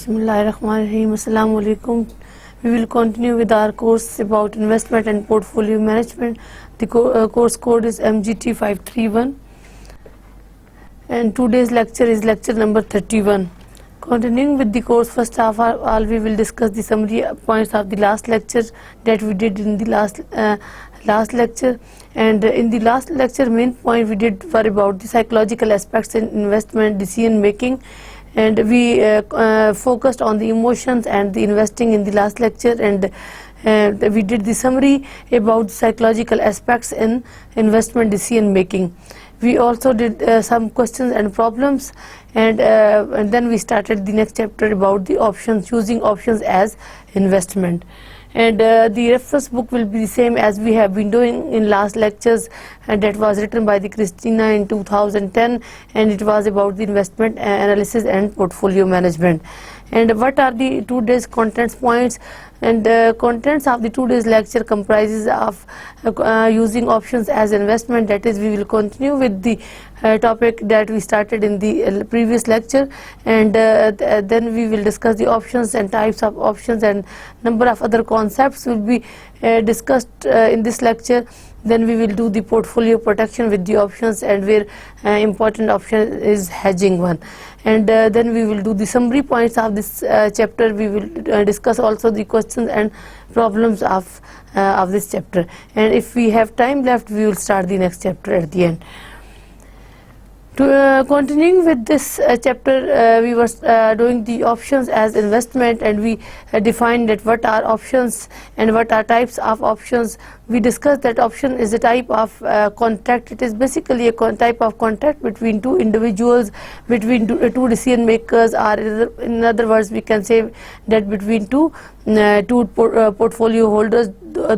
Bismillahirrahmanirrahim. Assalamu alaikum. We will continue with our course about investment and portfolio management. The course code is MGT 531 and today's lecture is lecture number 31. Continuing with the course, first of all we will discuss the summary points of the last lecture that we did in the last lecture. And in the last lecture, main point we did were about the psychological aspects in investment decision making, and we focused on the emotions and the investing in the last lecture, and we did the summary about psychological aspects in investment decision making. We also did some questions and problems, and then we started the next chapter about the options, using options as investment. And the reference book will be the same as we have been doing in last lectures, and that was written by the Christina in 2010, and it was about the investment analysis and portfolio management. And what are the today's contents points? And contents of the today's lecture comprises of using options as investment. That is, we will continue with the topic that we started in the previous lecture, and then we will discuss the options and types of options, and number of other concepts will be discussed in this lecture. Then we will do the portfolio protection with the options, and where important option is hedging one. And then we will do the summary points of this chapter. We will discuss also the questions and problems of this chapter, and if we have time left, we will start the next chapter at the end. Continuing with this chapter, we were doing the options as investment, and we defined that what are options and what are types of options. We discussed that option is a type of contract. It is basically a type of contract between two individuals, between two decision makers, or in other words, we can say that between two portfolio holders,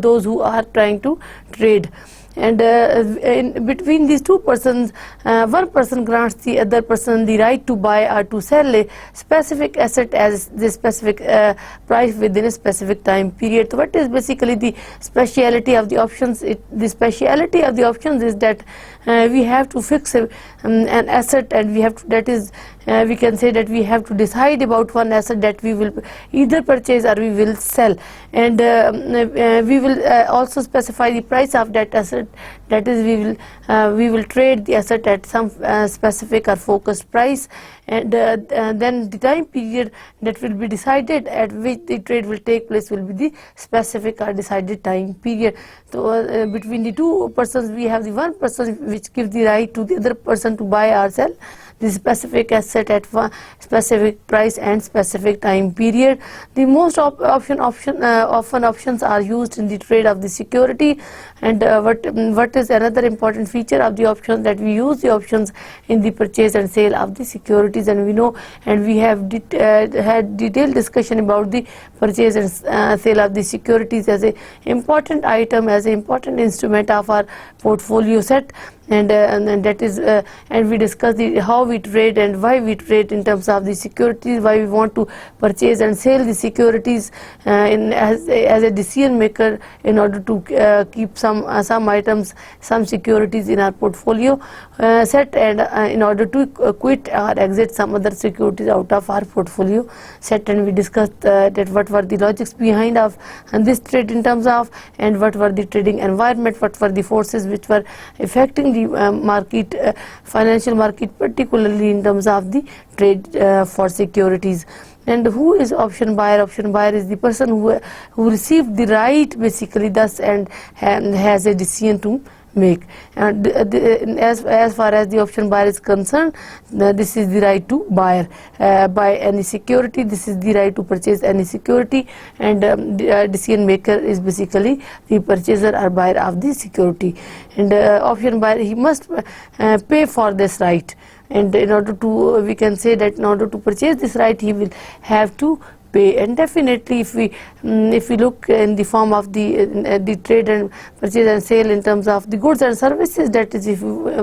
those who are trying to trade. And in between these two persons, one person grants the other person the right to buy or to sell a specific asset as the specific price within a specific time period. So what is basically the speciality of the options? The speciality of the options is that we have to fix an asset, and we have to, that is, we can say that we have to decide about one asset that we will either purchase or we will sell, and we will also specify the price of that asset. That is, we will trade the asset at some specific or focused price, and then the time period that will be decided at which the trade will take place will be the specific or decided time period. So between the two persons, we have the one person which gives the right to the other person to buy or sell the specific asset at one specific price and specific time period. The most often options are used in the trade of the security. And what is another important feature of the options? That we use the options in the purchase and sale of the securities, and we know, and we have had detailed discussion about the purchase and sale of the securities as a important item, as an important instrument of our portfolio set. And that is, and we discuss how we trade and why we trade in terms of the securities, why we want to purchase and sell the securities as a decision maker in order to keep some items, some securities in our portfolio set, and in order to quit or exit some other securities out of our portfolio set. And we discussed that what were the logics behind of this trade in terms of, and what were the trading environment, what were the forces which were affecting the market, financial market, particularly in terms of the trade for securities. And who is option buyer? Option buyer is the person who received the right, basically, thus, and has a decision to make. And as far as the option buyer is concerned, this is the right to buy any security. This is the right to purchase any security, and the decision maker is basically the purchaser or buyer of the security. And option buyer, he must pay for this right. And in order to, we can say that in order to purchase this right, he will have to pay. And definitely if we look in the form of the trade and purchase and sale in terms of the goods and services, that is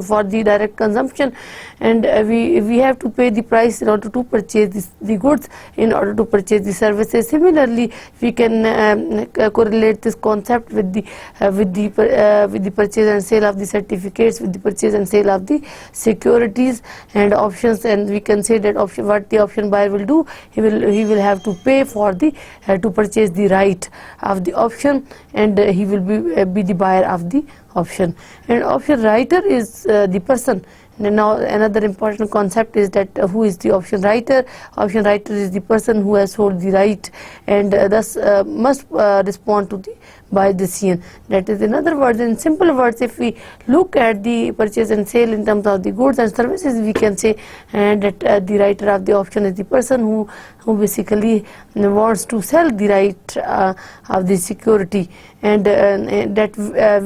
for the direct consumption, and we have to pay the price in order to purchase the goods, in order to purchase the services. Similarly, we can correlate this concept with the purchase and sale of the certificates, with the purchase and sale of the securities and options. And we can say that what the option buyer will do, he will have to pay for the to purchase the right of the option, and he will be the buyer of the option. And option writer is the person. And now another important concept is that who is the option writer? Option writer is the person who has sold the right, and thus must respond to the buyer decision. That is, in other words, in simple words, if we look at the purchase and sale in terms of the goods and services, we can say that the writer of the option is the person who basically wants to sell the right of the security, and that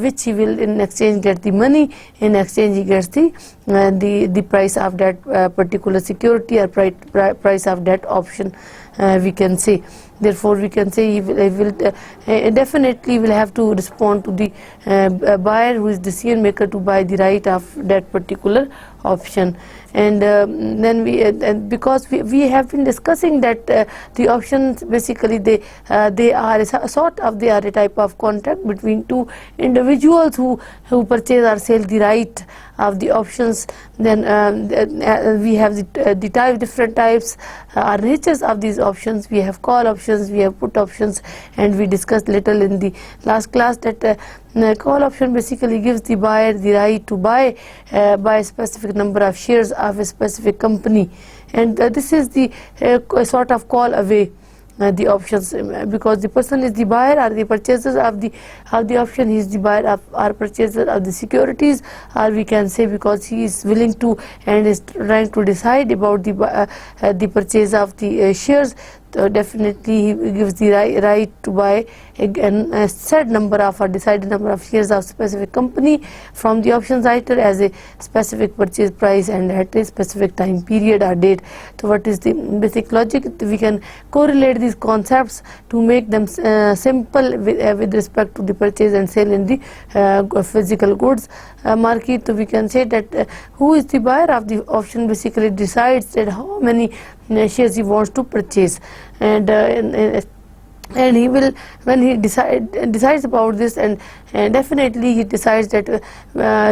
which he will in exchange get the money. In exchange, he gets the price of that particular security or price of that option, we can say. Therefore, we can say he will definitely will have to respond to the buyer, who is decision maker, to buy the right of that particular option. And then because we have been discussing that the options basically they are a type of contract between two individuals who purchase or sell the right of the options. Then we have the different types or natures of these options. We have call options, we have put options, and we discussed little in the last class that call option basically gives the buyer the right to buy a specific number of shares of a specific company, and this is the sort of call away the options, because the person is the buyer or the purchaser of the option. He is the buyer of or purchaser of the securities, or we can say because he is willing to and is trying to decide about the purchase of the shares. So definitely he gives the right to buy a set number of or decided number of shares of specific company from the options writer as a specific purchase price and at a specific time period or date. So what is the basic logic? We can correlate these concepts to make them simple with respect to the purchase and sale in the physical goods market. So we can say that who is the buyer of the option basically decides that how many shares he wants to purchase, and he will, when he decides about this, and definitely he decides that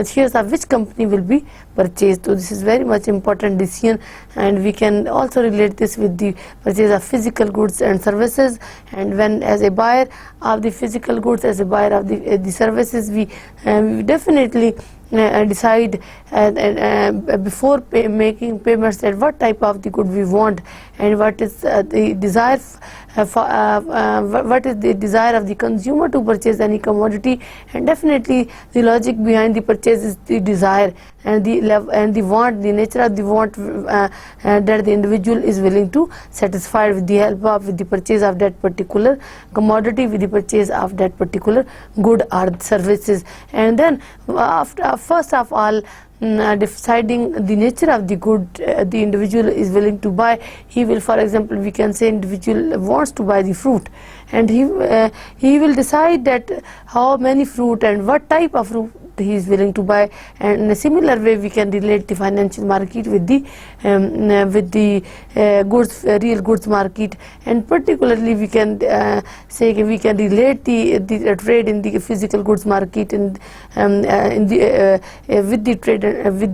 shares of which company will be purchased. So this is very much important decision, and we can also relate this with the purchase of physical goods and services. And when as a buyer of the physical goods, as a buyer of the services, we definitely decide before making payments that what type of the good we want, and what is the desire what is the desire of the consumer to purchase any commodity. And definitely the logic behind the purchase is the desire and the want, the nature of the want that the individual is willing to satisfy with the help of with the purchase of that particular commodity, with the purchase of that particular good or services. And then after first of all deciding the nature of the good the individual is willing to buy, he will, for example, we can say individual wants to buy the fruit, and he will decide that how many fruit and what type of fruit he is willing to buy. And in a similar way we can relate the financial market with the goods real goods market, and particularly we can say we can relate the trade in the physical goods market with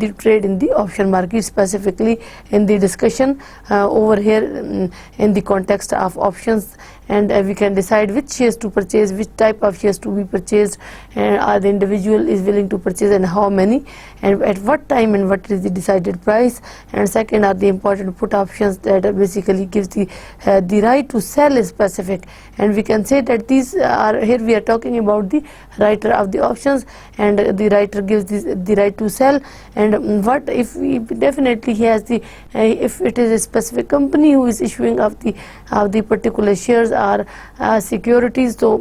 the trade in the option market, specifically in the discussion over here in the context of options. And we can decide which shares to purchase, which type of shares to be purchased, and the individual is willing to purchase and how many, and at what time, and what is the decided price. And second are the important put options that basically gives the right to sell is specific. And we can say that these are, here we are talking about the writer of the options, and the writer gives the right to sell. And what if definitely he has the if it is a specific company who is issuing of the particular shares or securities, तो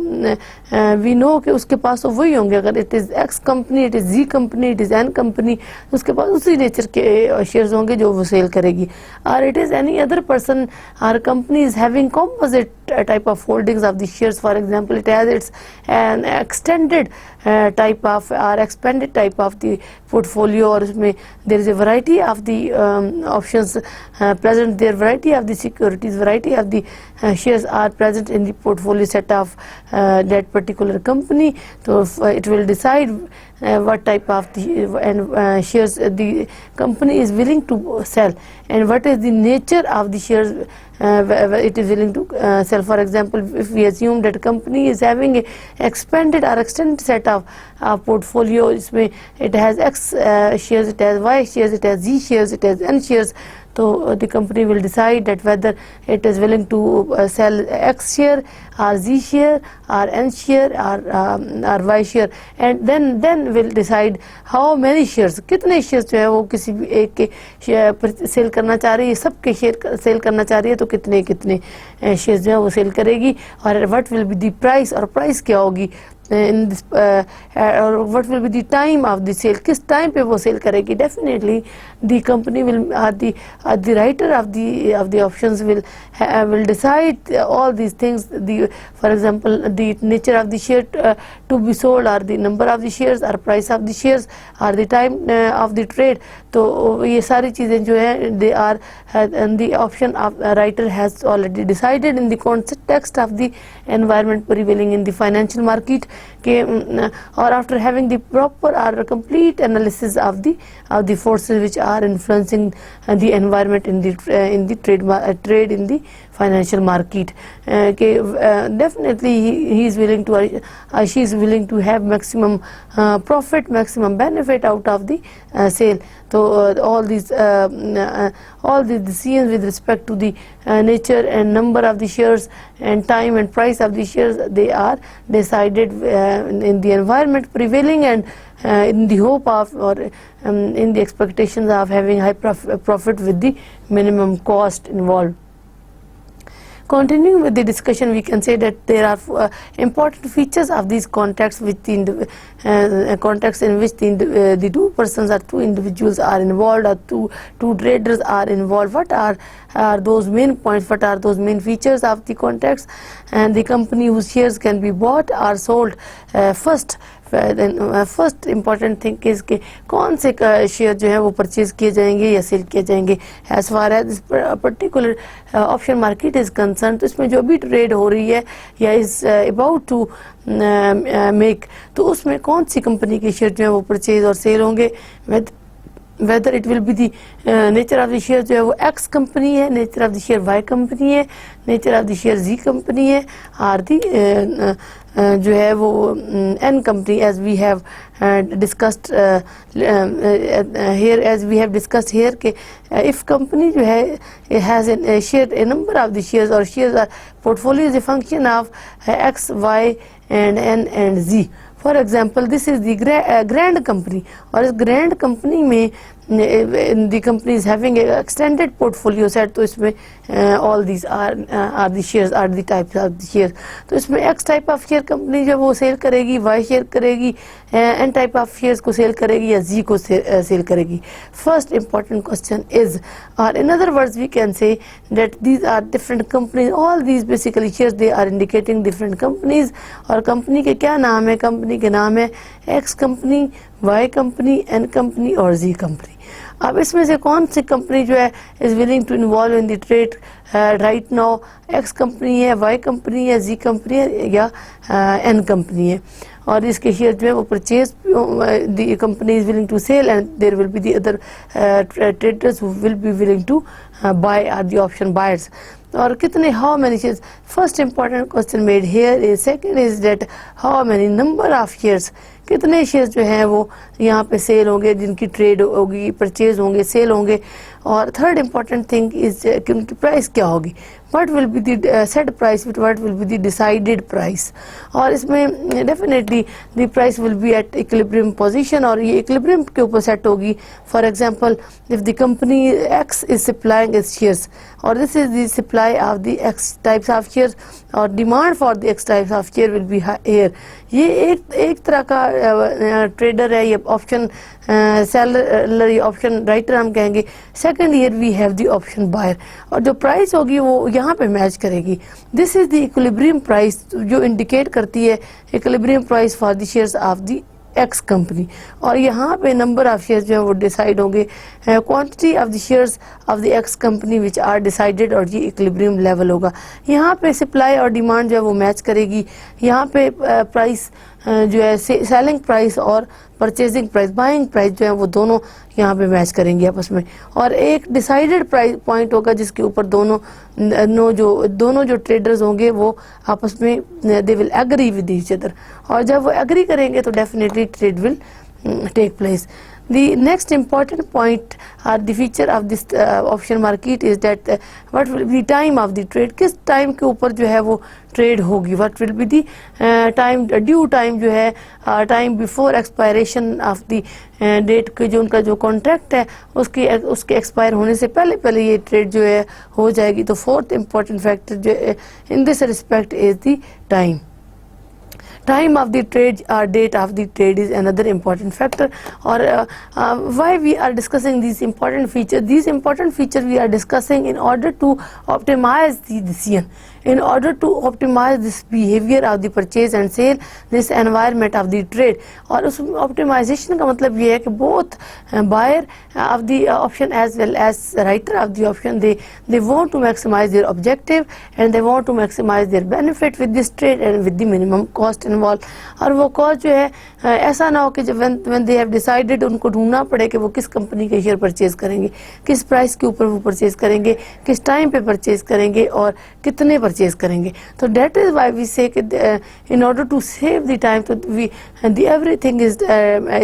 we know कि उसके पास तो वही होंगे. अगर it is X company company, it is G company, it is N company, उसके पास उसी नेचर के शेयर्स होंगे जो वो सेल करेगी. और it is any other person और company is having composite type of holdings of the shares. For example, it has its an extended type of or expanded type of the portfolio, or उसमें there is a variety of the options present there, variety of the securities, variety of the shares are present in the portfolio set of that particular company. So it will decide what type of the shares the company is willing to sell, and what is the nature of the shares it is willing to sell. For example, if we assume that company is having a expanded or extended set of portfolio, it has X shares, it has Y shares, it has Z shares, it has N shares. So the company will decide that whether it is willing to sell X share or Z share or N share or Y share, and then will decide how many shares, कितने shares जो है वो किसी भी एक के cell करना चाह रही है, सब के शेयर सेल करना चाह रही है, तो कितने कितने शेयर्स जो है वो सेल करेगी, और what will be the price, और प्राइस क्या होगी in this or what will be the time of the sale, किस टाइम पे वो सेल करेगी. Definitely the company will the writer of the options will decide all these things. For example, the nature of the share to be sold, or the number of the shares, or price of the shares, or the time of the trade. तो ये सारी चीज़ें जो है they are and the option of writer has already decided in the context of the environment prevailing in the financial market. Or after having the proper or complete analysis of the forces which are influencing the environment in the trade in the financial market. Definitely he is willing to she is willing to have maximum profit, maximum benefit out of the sale. So all these decisions with respect to the nature and number of the shares and time and price of the shares, they are decided in the environment prevailing, and in the hope of or in the expectations of having high profit with the minimum cost involved. Continuing with the discussion, we can say that there are important features of these contracts with the contracts in which the two persons or two individuals are involved, or two traders are involved. What are those main points, what are those main features of the contracts, and the company whose shares can be bought or sold. First important thing is कि कौन से share जो है वो purchase किए जाएंगे या sell किए जाएंगे. As far as particular option market is concern, तो इसमें जो भी ट्रेड हो रही है या इज़ अबाउट टू मेक, तो उसमें कौन सी कंपनी के शेयर जो है वो परचेज और सेल होंगे. whether it will be the nature of the share जो है वो X कंपनी है, nature of the share Y company है, nature of the share Z company है, और the जो है वो N company, as we have discussed here, as we have discussed here कि if company जो है has a share a number of the shares, or shares are portfolio is a function of X, Y and N and Z. For example, this is the grand company, और इस grand company में the company is having an extended portfolio set, तो इसमें all these are the shares, are the types of the shares. तो इसमें X type of share company जो वो sale करेगी, Y share करेगी, N type of shares को cell करेगी या Z को सेल करेगी. First important question is, or in other words we can say that these are different companies. All these basically shares they are indicating different companies, और company के क्या नाम है, company के नाम है X company, Y company, N company और Z company. अब इसमें से कौन सी कंपनी जो है is willing to involve in the trade right now, X company है, Y कंपनी है, Z कंपनी है या N कंपनी है, और इसके शेयर जो है वो purchase the company is willing to sell, and there will be the other traders who will be willing to buy, or the option buyers. और कितने, how many shares. First important question made here is, second is that how many number of shares, कितने shares जो हैं वो यहाँ पे cell होंगे, जिनकी ट्रेड होगी, परचेज होंगे, सेल होंगे. और थर्ड इंपॉर्टेंट थिंग इज कि उनकी प्राइस क्या होगी. what will be the set price, what will be the decided price. और इसमें definitely the price will be at equilibrium position और ये equilibrium के ऊपर set होगी. For example, if the company X is supplying its shares or this is the supply of the X types of shares or demand for the X types of share will be here. ये एक तरह का trader है, ये option seller या option writer हम कहेंगे. Second year we have the option buyer और जो प्राइस होगी वो यहाँ पे मैच करेगी. This is the equilibrium price जो इंडिकेट करती है equilibrium price for the shares of the X company. और यहाँ पे नंबर ऑफ शेयर्स जो है वो डिसाइड होंगे, quantity of the shares of the X company which are decided और ये इक्विलिब्रियम लेवल होगा. यहाँ पे सप्लाई और डिमांड जो है वो मैच करेगी. यहाँ पे प्राइस जो है सेलिंग प्राइस और परचेजिंग प्राइस बाइंग प्राइस जो है वो दोनों यहाँ पे मैच करेंगे आपस में. और एक डिसाइडेड प्राइस पॉइंट होगा जिसके ऊपर दोनों जो ट्रेडर्स होंगे वो आपस में they will agree with each other. और जब वो एग्री करेंगे तो definitely trade will take place. The next important point or the feature of this option market is that what will be time of the trade. किस time के ऊपर जो है वो ट्रेड होगी. what will be the time due time जो है time before expiration of the date के जो उनका जो कॉन्ट्रैक्ट है उसके एक्सपायर होने से पहले ये ट्रेड जो है हो जाएगी. तो फोर्थ important factor जो in this respect is the time. Time of the trade or date of the trade is another important factor. Or why we are discussing these important features? These important features we are discussing in order to optimize the decision, in order to optimize this behavior of the purchase and sale, this environment of the trade. और उस optimization का मतलब ये है कि both buyer of the option as well as writer of the option they want to maximize their objective and they want to maximize their benefit with this trade and with the minimum cost involved. और वो cost जो है ऐसा ना हो कि जब when they have decided उनको ढूंढना पड़े कि वो किस कंपनी के शेयर परचेज करेंगे, किस प्राइस के ऊपर वो परचेज करेंगे, किस टाइम पे परचेज करेंगे और कितने परचेज करेंगे. तो that is why we say कि in order to save the time तो everything is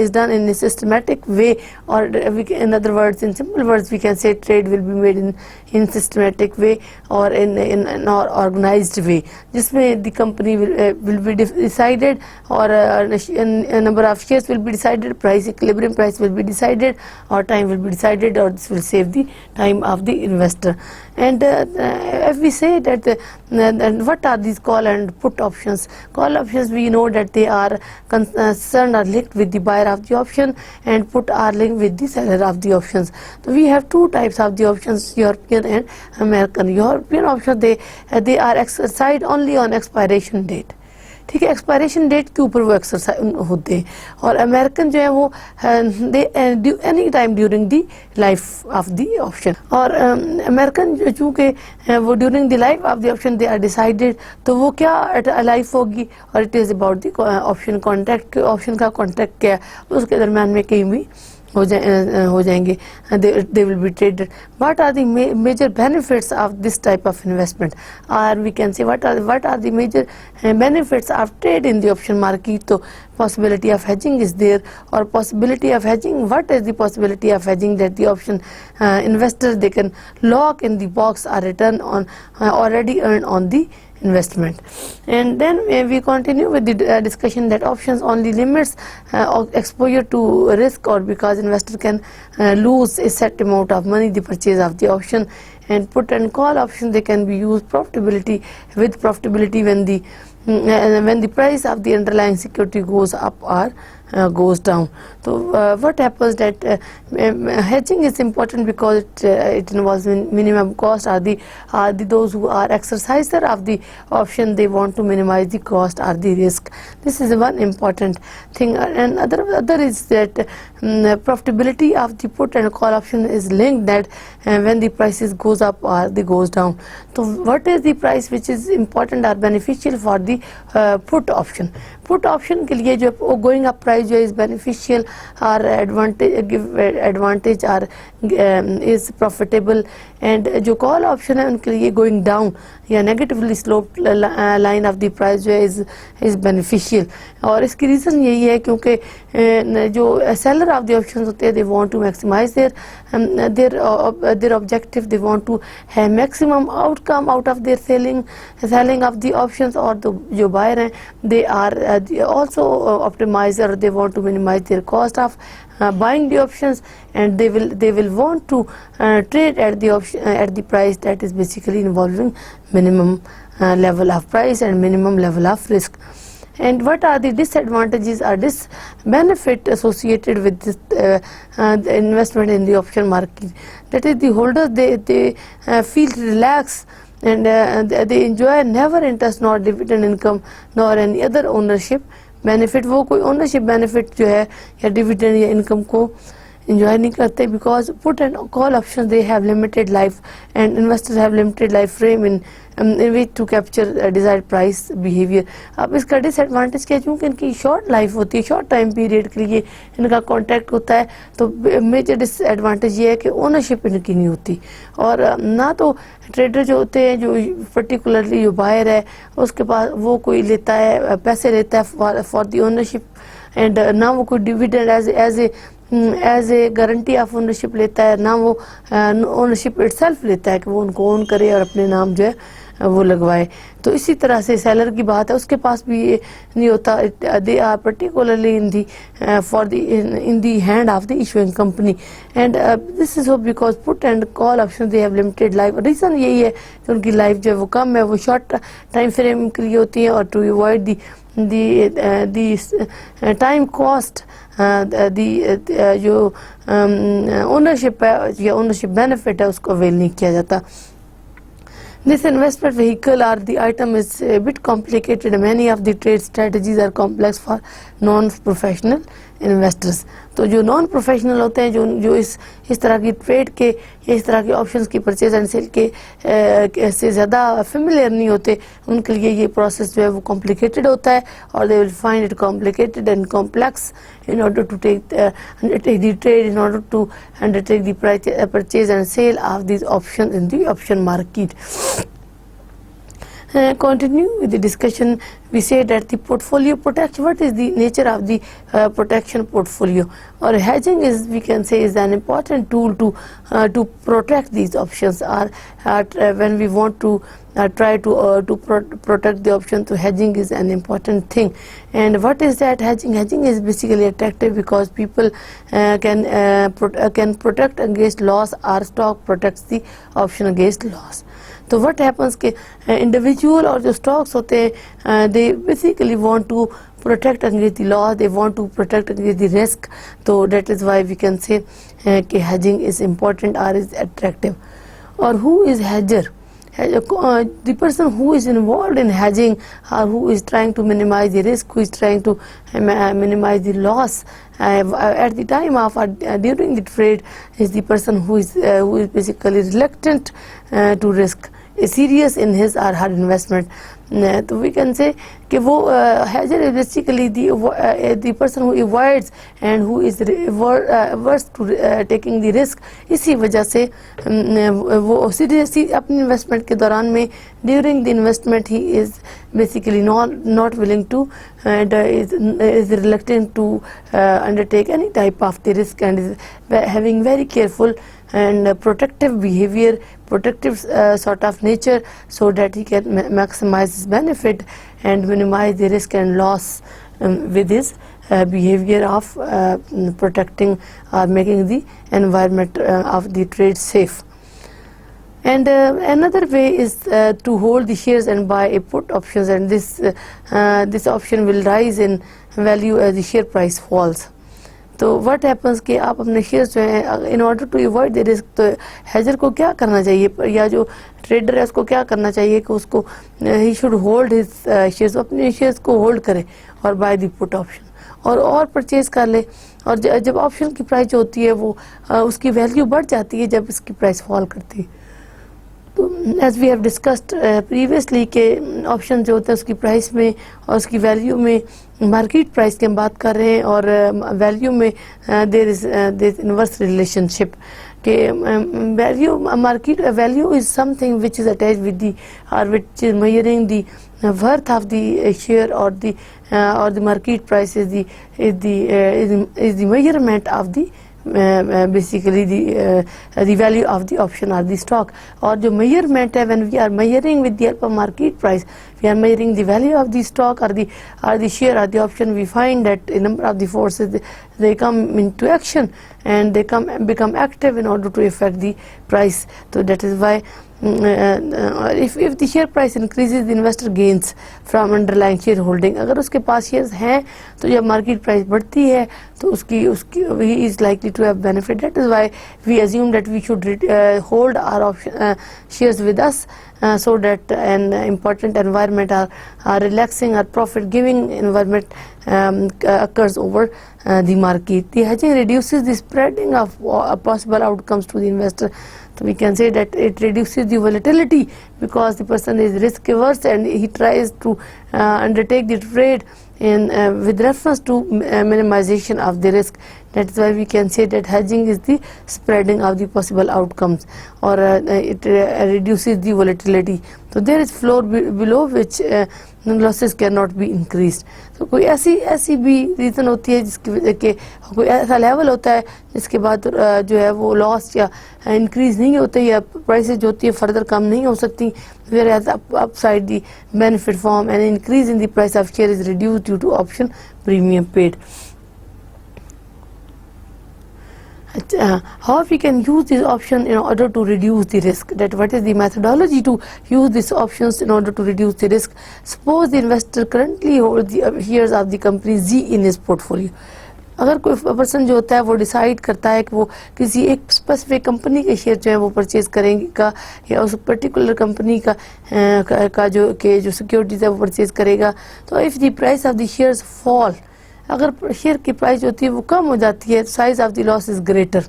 done in a systematic way. or in other words, in simple words we can say trade will be made in systematic way or in an organized way जिसमें the company will be decided or a number of shares will be decided, price equilibrium price will be decided or time will be decided, or this will save the time of the investor. And if we say that what are these call and put options? Call options, we know that they are concerned or linked with the buyer of the option, and put are linked with the seller of the options. So we have two types of the options, European and American. European options they are exercised only on expiration date. ठीक है, expiration date के ऊपर वो exercise होते हैं. और American जो है वो they any time during the life of the option. और अमेरिकन चूँकि वो during the life of the option they are decided, तो वो क्या लाइफ होगी और it is about the option contract. Option का कॉन्ट्रैक्ट क्या है उसके दरम्यान में कहीं भी हो जाएंगे. they will be traded. What are the major benefits of this type of investment, or we can say what are the major benefits of trade in the option market? So possibility of hedging is there, or possibility of hedging, what is the possibility of hedging? That the option investors they can lock in the box or return on already earned on the investment. And then we continue with the discussion that options only limits exposure to risk, or because investor can lose a set amount of money the purchase of the option. And put and call options they can be used profitability when the price of the underlying security goes up or goes down. So what happens that hedging is important because it involves minimum cost. Are the those who are exerciser of the option, they want to minimize the cost or the risk. This is one important thing. And other is that profitability of the put and call option is linked that when the prices goes up or they goes down. So what is the price which is important or beneficial for the put option? Put option के लिए जो going up price जो is beneficial और advantage और is profitable, and जो call option है उनके लिए गोइंग डाउन या negatively slope line of the price जो है इज़ बेनिफिशियल। और इसकी रीज़न यही है क्योंकि जो सेलर ऑफ द ऑप्शन होते हैं they want to maximize their objective, they want to have maximum outcome out of their selling of the options, और जो बायर हैं they are also optimizer, they want to minimize their cost of buying the options, and they will want to trade at the option at the price that is basically involving minimum level of price and minimum level of risk. And what are the disadvantages or benefit associated with this the investment in the option market? That is, the holders they feel relaxed and they enjoy never interest nor dividend income nor any other ownership benefit. वो कोई ownership benefit जो है या dividend या income को enjoy नहीं करते, because put and call options they have limited life and investors have limited life frame in which to capture desired price behavior. अब इसका disadvantage क्या है, क्योंकि इनकी short life होती है, short time period के लिए इनका contact होता है, तो major disadvantage ये है कि ownership इनकी नहीं होती, और ना तो trader जो होते हैं जो particularly जो buyer है उसके पास वो कोई लेता है पैसे लेता है for the ownership, and ना वो कोई dividend as a guarantee of ownership लेता है, ना वो ओनरशिप इटसेल्फ लेता है कि वो उनको ओन करे और अपने नाम जो है वो लगवाए। तो इसी तरह से सेलर की बात है, उसके पास भी ये नहीं होता, they are particularly in the for the in the hand of the issuing company, and this is because put and call option they have limited life. Reason यही है कि उनकी लाइफ जो है वो कम है, वो शॉर्ट टाइम फ्रेम के लिए होती है, और to avoid the time cost जो ओनरशिप है या ओनरशिप बेनिफिट है उसको अवेल नहीं किया जाता। This investment vehicle or the item is a bit complicated. Many of the trade strategies are complex for non-professional investors. तो जो नॉन प्रोफेशनल होते हैं जो इस तरह की ट्रेड के या इस तरह के ऑप्शंस की परचेज एंड सेल के से ज़्यादा फेमिलियर नहीं होते, उनके लिए ये प्रोसेस जो है वो कॉम्प्लिकेटेड होता है, और they will find it complicated and complex in order to undertake the trade, in order to undertake the purchase and sale of these options in the option market. Continue with the discussion. We say that the portfolio protection, what is the nature of the protection portfolio, or hedging is, we can say, is an important tool to protect these options, or when we want to try to protect the option, so hedging is an important thing. And what is that hedging? Hedging is basically attractive because people can protect against loss, or stock protects the option against loss. तो what happens कि individual और जो stocks होते हैं they basically want to protect against the loss, they want to protect against the risk, so that is why we can say कि hedging is important or is attractive. Or who is hedger? The person who is involved in hedging, or who is trying to minimize the risk, who is trying to minimize the loss at the time of during the trade, is the person who is basically reluctant to risk, serious in his or her investment. तो we can say कि वो hedger is basically the person who avoids and who is averse to taking the risk. इसी वजह से वो seriously अपनी investment के दौरान में during the investment he is basically not willing to and is reluctant to undertake any type of the risk, and is having very careful and protective behavior, protective sort of nature, so that he can maximize his benefit and minimize the risk and loss with his behavior of protecting or making the environment of the trade safe. And another way is to hold the shares and buy a put options, and this option will rise in value as the share price falls. तो what happens कि आप अपने shares जो हैं in order to avoid the risk, तो hedger को क्या करना चाहिए, या जो ट्रेडर है उसको क्या करना चाहिए कि उसको he should hold his shares, अपने शेयर्स को होल्ड करे और बाय द पुट ऑप्शन और परचेज कर ले। और जब ऑप्शन की प्राइस जो होती है वो उसकी वैल्यू बढ़ जाती है जब इसकी प्राइस फॉल करती है। तो as we have discussed previously के ऑप्शन जो होते हैं उसकी प्राइस में और उसकी वैल्यू में मार्केट प्राइस की हम बात कर रहे हैं, और वैल्यू में देयर इज इनवर्स रिलेशनशिप के value market value is something which is attach with the और which is measuring the worth of the share or the market price is the measurement of the basically the value of the option or the stock, और जो measurement है when we are measuring with the help of market price, we are measuring the value of the stock or the share or the option. We find that a number of the forces they come into action and they become active in order to affect the price. So that is why if the share price increases, the investor gains from underlying shareholding. अगर उसके पास shares हैं तो जब market price बढ़ती है तो उसकी he is likely to have benefit. That is why we assume that we should hold our option shares with us so that an important environment or relaxing or profit giving environment occurs over the market. The hedging reduces the spreading of possible outcomes to the investor. So we can say that it reduces the volatility because the person is risk averse and he tries to undertake the trade in with reference to minimization of the risk. That is why we can say that hedging is the spreading of the possible outcomes, or it reduces the volatility. So there is floor below which losses cannot be increased. So कोई ऐसी भी reason होती है जिसकी वजह के कोई ऐसा लेवल होता है जिसके बाद जो है वो लॉस या इंक्रीज नहीं होते या प्राइसेस जो होती है फर्दर कम नहीं हो सकती. Whereas upside the benefit from an increase in the price of share is reduced due to option premium paid. How we can use this option in order to reduce the risk? That what is the methodology to use these options in order to reduce the risk? Suppose the investor currently holds the shares of the company Z in his portfolio. अगर कोई person जो होता है वो decide करता है कि वो किसी एक स्पेसिफिक कंपनी के शेयर जो है वो परचेज करेगा या उस पर्टिकुलर कंपनी का जो सिक्योरिटीज है वो परचेज करेगा, तो if the price of the shares fall, अगर शेयर की प्राइस जो होती है वो कम हो जाती है, size of the loss is greater,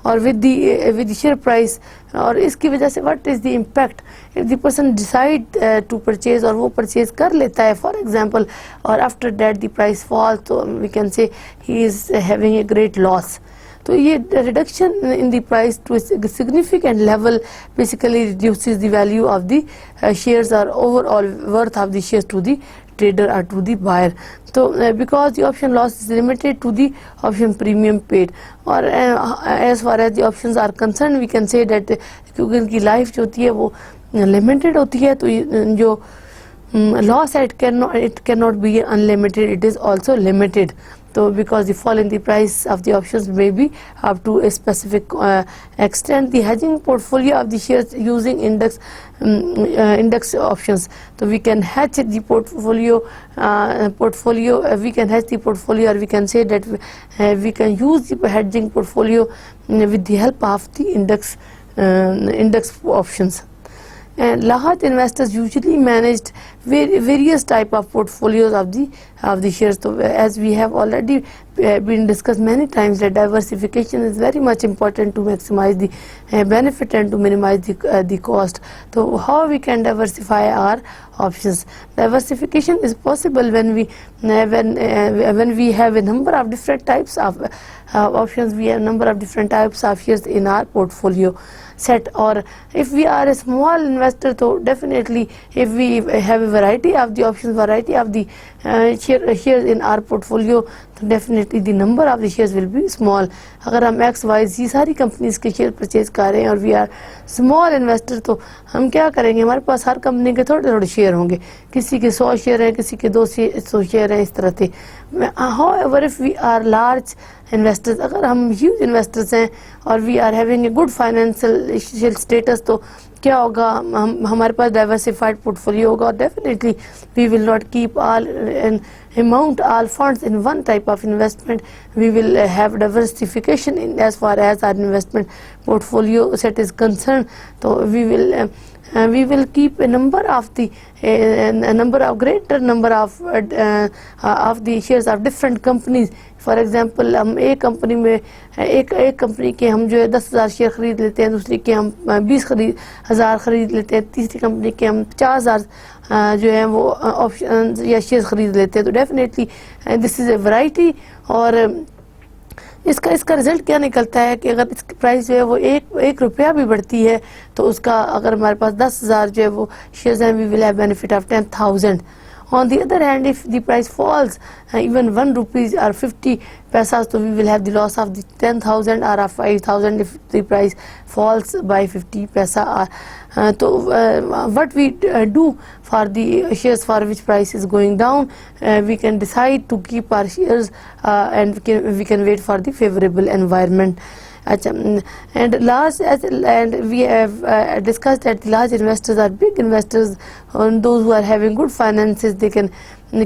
और विद द शेयर प्राइस, और इसकी वजह से what is the impact if the person decide to purchase और वो परचेज कर लेता है फॉर एग्जांपल, और after that the price fall, तो we can say he is having a great loss. तो ये reduction in the price to significant level basically reduces the value of the shares और overall worth of the shares to the trader or to the buyer. So because the option loss is limited to the option premium paid, or as far as the options are concerned we can say that क्योंकि इनकी life जो होती है वो limited होती है, तो जो loss it cannot be unlimited, it is also limited. So because the fall in the price of the options may be up to a specific extent. The hedging portfolio of the shares using index options. So we can hedge the portfolio. We can hedge the portfolio, or we can say that we can use the hedging portfolio with the help of the index options. And large investors usually managed various type of portfolios of the shares. So as we have already been discussed many times, that diversification is very much important to maximize the benefit and to minimize the cost. So how we can diversify our options? Diversification is possible when we have a number of different types of options. We have a number of different types of shares in our portfolio set, or if we are a small investor, so definitely if we have a variety of the options, variety of the shares in our portfolio, तो definitely the number of the shares will be small. अगर हम XYZ सारी companies के share purchase कर रहे हैं और we are small investor, तो हम क्या करेंगे, हमारे पास हर कंपनी के थोड़े थोड़े शेयर होंगे, किसी के 100 शेयर हैं, किसी के 200 शेयर हैं, इस तरह से. However, if we are large investors, अगर हम ह्यूज इन्वेस्टर्स हैं और we are having a good financial status, तो क्या होगा, हमारे पास डाइवर्सिफाइड पोर्टफोलियो होगा, और definitely we will not keep all funds in one type of investment. We will have diversification in as far as our investment portfolio set is concerned. So we will we will keep a number of the greater number of the shares of different companies. For example हम एक company में एक company के हम जो है 10,000 share ख़रीद लेते हैं, दूसरी के हम 20,000 ख़रीद लेते हैं, तीसरी कंपनी के हम 50,000 जो है वो ऑप्शन या शेयर ख़रीद लेते हैं. तो definitely this is a variety. और इसका रिज़ल्ट क्या निकलता है कि अगर इसकी प्राइस जो है वो एक रुपया भी बढ़ती है तो उसका अगर हमारे पास 10,000 जो है वो शेयर्स हैं, we will have benefit of 10,000. On the other hand, if the price falls even 1 rupees or 50 paisas, so we will have the loss of the 10,000 or of 5,000 if the price falls by 50 paisa. What we do for the shares for which price is going down, we can decide to keep our shares and we can wait for the favorable environment. And we have discussed that the large investors are big investors, and those who are having good finances, they can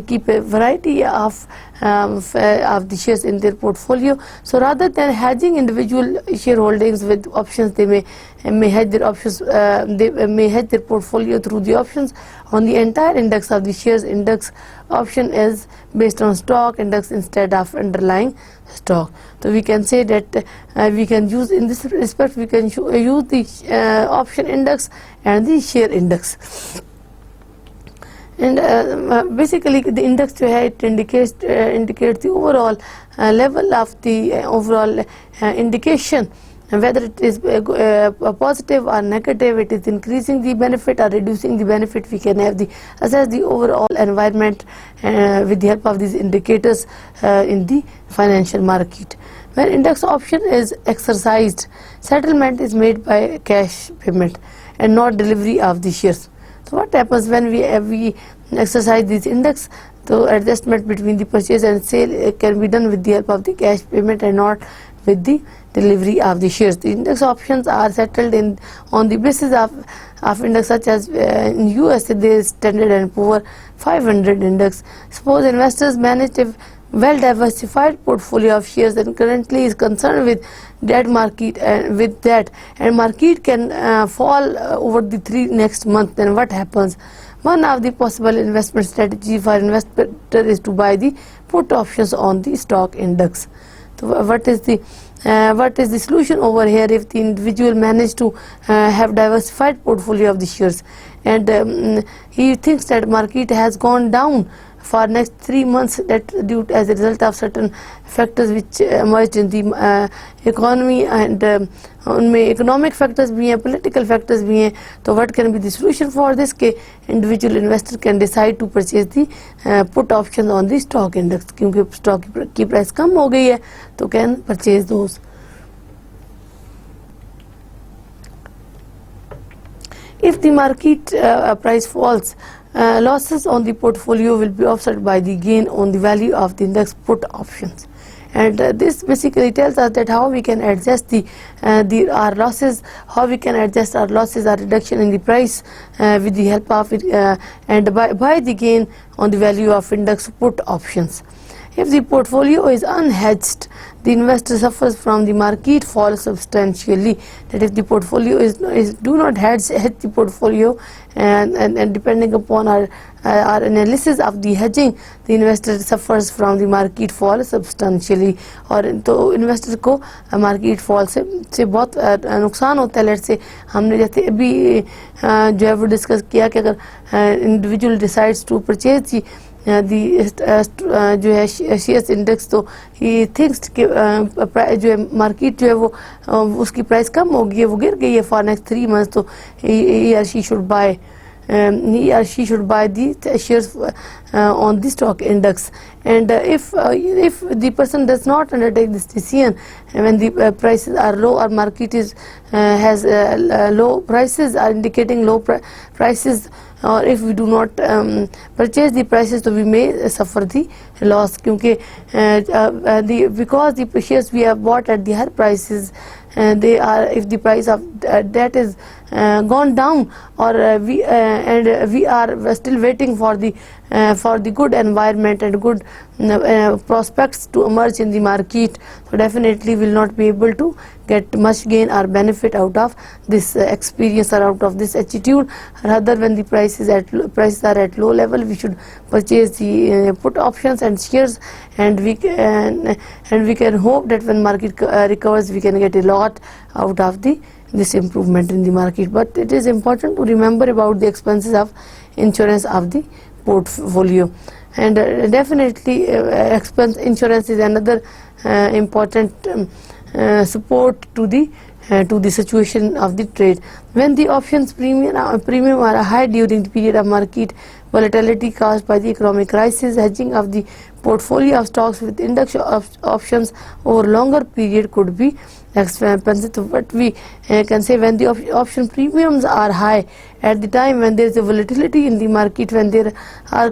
keep a variety of the shares in their portfolio. So rather than hedging individual shareholdings with options, they may hedge their options. They may hedge their portfolio through the options on the entire index of the shares. Index option is based on stock index instead of underlying stock. So we can say that we can use, in this respect, we can use the option index and the share index. And basically the index जो है it indicates the overall level of the overall indication, whether it is positive or negative, it is increasing the benefit or reducing the benefit. We can have assess the overall environment with the help of these indicators in the financial market. When index option is exercised, settlement is made by cash payment and not delivery of the shares. So what happens when we exercise this index? So adjustment between the purchase and sale can be done with the help of the cash payment and not with the delivery of the shares. The index options are settled on the basis of index, such as in USA there is Standard & Poor 500 index. Suppose investors manage a well diversified portfolio of shares and currently is concerned with that market, and with that and market can fall over the next 3 months, then what happens? One of the possible investment strategy for investor is to buy the put options on the stock index. So what is the solution over here? If the individual manage to have diversified portfolio of the shares and he thinks that market has gone down for next 3 months, that due as a result of certain factors which emerged in the economy, and उनमें economic factors भी हैं, political factors भी हैं. तो what can be the solution for this? कि individual investor can decide to purchase the put options on the stock index, क्योंकि stock की price कम हो गई है तो can purchase those. If the market price falls, losses on the portfolio will be offset by the gain on the value of the index put options. And this basically tells us that how we can adjust our losses, how we can adjust our losses or reduction in the price with the help of it and by the gain on the value of index put options. If the portfolio is unhedged, the investor suffers from the market fall substantially. That if the portfolio do not hedge the portfolio, and depending upon our analysis of the hedging, the investor suffers from the market fall substantially. और तो investor को market fall से बहुत नुकसान होता है. Late से हमने जैसे अभी जो है वो डिस्कस किया कि अगर इंडिविजुअल डिसाइड्स टू परचेज जो है शेयर्स इंडेक्स, तो ही थिंक्स कि जो है मार्केट जो है वो उसकी प्राइस कम हो गई है, वो गिर गई है फॉर नेक्स्ट 3 months, तो he or she should buy the shares on the stock index. And if the person does not undertake this decision when the prices are low or market has low prices, are indicating low prices, or if we do not purchase the prices, so we may suffer the loss, क्योंकि because the shares we have bought at the higher prices, they are, if the price of that is gone down, or we are still waiting for the good environment and good prospects to emerge in the market, so definitely will not be able to get much gain or benefit out of this experience or out of this attitude. Rather, when the prices are at low level, we should purchase the put options and shares, and we can hope that when market recovers, we can get a lot out of this improvement in the market. But it is important to remember about the expenses of insurance of the portfolio, and definitely insurance is another important support to the situation of the trade. When the options premium are high during the period of market volatility caused by the economic crisis, hedging of the portfolio of stocks with index options over longer period could be expensive. But we can say, when the option premiums are high at the time when there is a volatility in the market, when there are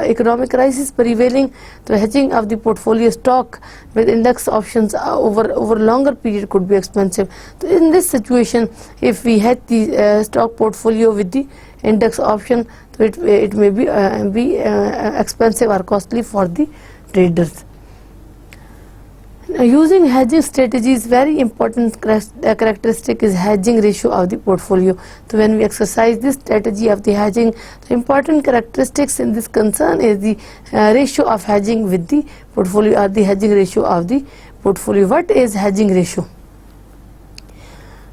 economic crisis prevailing, the hedging of the portfolio stock with index options over longer period could be expensive. So in this situation, if we hedge the stock portfolio with the index option, so it may be expensive or costly for the traders. Using hedging strategies, very important characteristic is hedging ratio of the portfolio. So when we exercise this strategy of the hedging, the important characteristics in this concern is the ratio of hedging with the portfolio, or the hedging ratio of the portfolio. What is hedging ratio?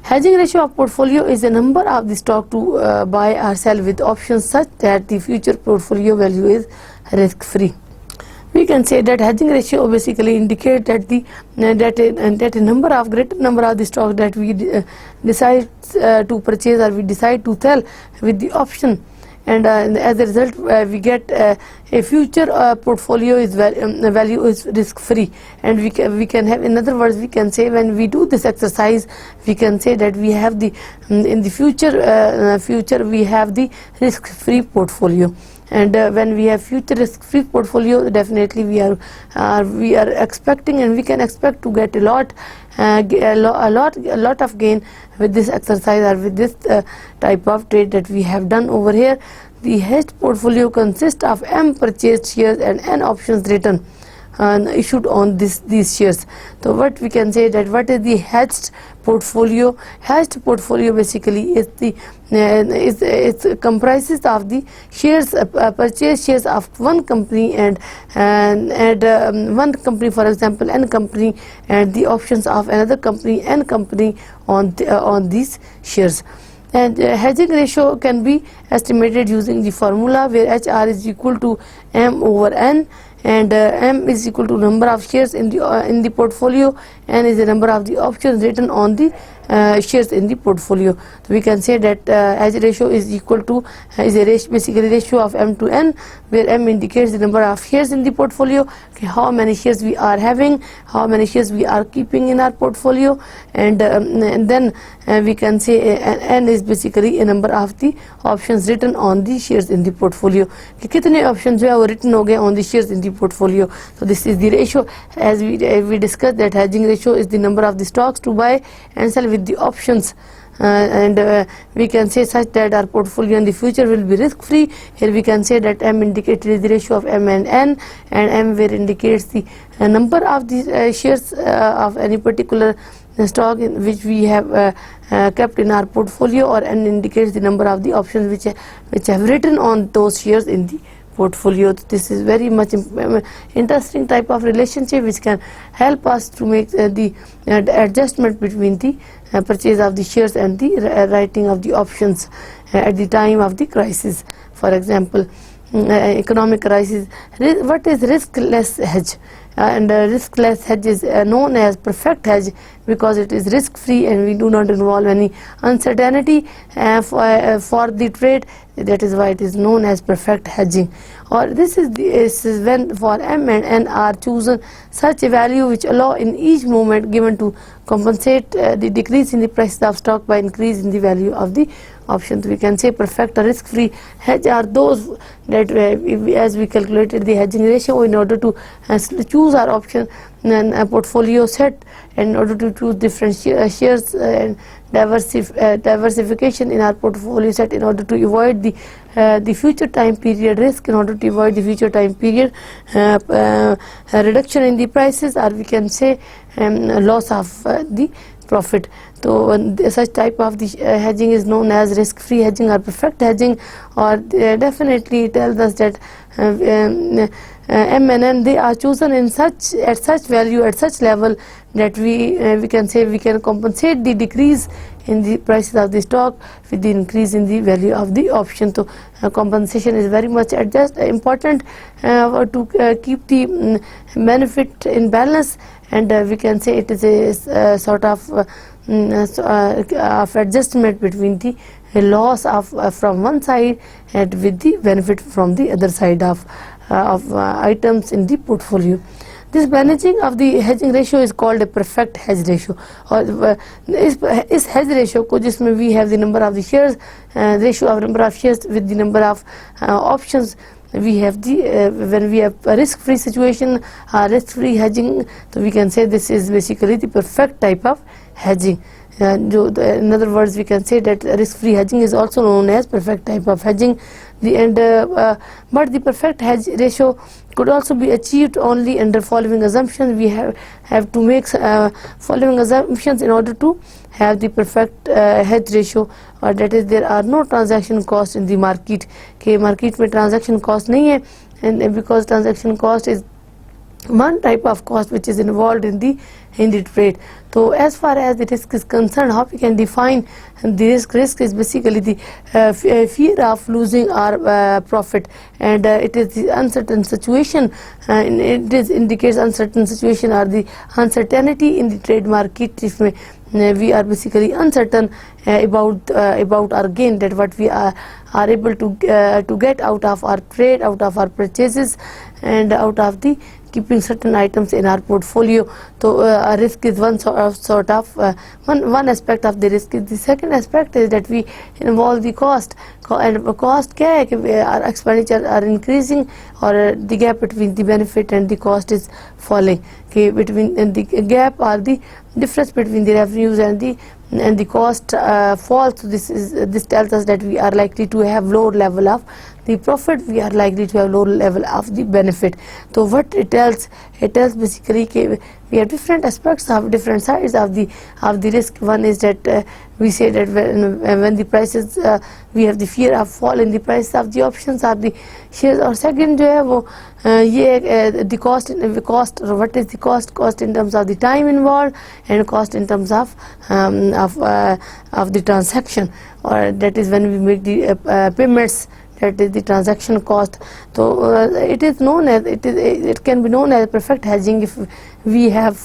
Hedging ratio of portfolio is the number of the stock to buy or sell with options such that the future portfolio value is risk free. We can say that hedging ratio basically indicates that a greater number of the stocks that we decide to purchase or we decide to sell with the option, and as a result we get a future portfolio is value is risk free. And we can have, in other words, we can say, when we do this exercise, we can say that we have in the future we have the risk free portfolio. And when we have future risk-free portfolio, definitely we are expecting, and we can expect to get a lot of gain with this exercise or with this type of trade that we have done over here. The hedged portfolio consists of M purchased shares and N options written issued on these shares. So what we can say, that what is the hedged portfolio? Hedged portfolio basically is it comprises of the shares, purchased shares of one company and one company, for example N company, and the options of another company N company on these shares. And hedging ratio can be estimated using the formula where HR is equal to M over N, and M is equal to number of shares in the portfolio, N is the number of the options written on the shares in the portfolio. So we can say that hedge ratio is equal to basically ratio of M to N, where M indicates the number of shares in the portfolio, how many shares we are having, how many shares we are keeping in our portfolio, and then we can say N is basically a number of the options written on the shares in the portfolio. कितने options जो है वो written हो गए on the shares in the portfolio. So this is the ratio, as we discussed, that hedging ratio is the number of the stocks to buy and sell with the options. And we can say such that our portfolio in the future will be risk free. Here we can say that M indicates the ratio of M and N, and M where indicates the number of the shares of any particular stock in which we have kept in our portfolio, or N indicates the number of the options which have written on those shares in the portfolio. This is very much interesting type of relationship which can help us to make the adjustment between the purchase of the shares and the writing of the options at the time of the crisis. For example, economic crisis. What is riskless hedge? And riskless hedge is known as perfect hedge because it is risk free and we do not involve any uncertainty for the trade. That is why it is known as perfect hedging. Or this is when for M and N are chosen such a value which allow in each moment given to compensate the decrease in the price of stock by increase in the value of the options. We can say perfect or risk-free hedge are those that as we calculated the hedging ratio in order to choose our option and portfolio set, in order to choose different shares and diversification in our portfolio set, in order to avoid the future time period risk, in order to avoid the future time period reduction in the prices, or we can say loss of the profit. So such type of the hedging is known as risk-free hedging or perfect hedging, or definitely tells us that M and N, they are chosen in such value, at such level that we can say we can compensate the decrease in the prices of the stock with the increase in the value of the option. So compensation is very much important to keep the benefit in balance, and we can say it is a sort of adjustment between the loss of from one side and with the benefit from the other side of items in the portfolio. This managing of the hedging ratio is called a perfect hedge ratio. और इस hedge ratio को जिसमें we have the number of the shares, ratio of number of shares with the number of options, we have the when we have a risk-free situation, risk-free hedging, so we can say this is basically the perfect type of hedging. In other words, we can say that risk-free hedging is also known as perfect type of hedging. But the perfect hedge ratio could also be achieved only under following assumptions. We have to make following assumptions in order to have the perfect hedge ratio, or that is there are no transaction costs in the market. कि market में transaction cost नहीं है, and because transaction cost is one type of cost which is involved in the trade. So as far as the risk is concerned, how we can define the risk? Risk is basically the fear of losing our profit, and it is the uncertain situation, and it indicates uncertain situation or the uncertainty in the trade market. If we are basically uncertain about our gain, that what we are able to get out of our trade, out of our purchases, and out of the keeping certain items in our portfolio. So risk is one aspect of the risk. The second aspect is that we involve the cost, and cost क्या है कि our expenditure are increasing, or the gap between the benefit and the cost is falling. कि between the gap or the difference between the revenues and the cost falls. So this tells us that we are likely to have lower level of the profit, we are likely to have lower level of the benefit. So what it tells basically कि we have different aspects of different sides of the risk. One is that we say that when the prices we have the fear of fall in the price of the options or the shares. और second जो है वो ये the cost, what is the cost in terms of the time involved, and cost in terms of the transaction, or that is when we make the payments, that is the transaction cost. So it is known as it can be known as perfect hedging if we have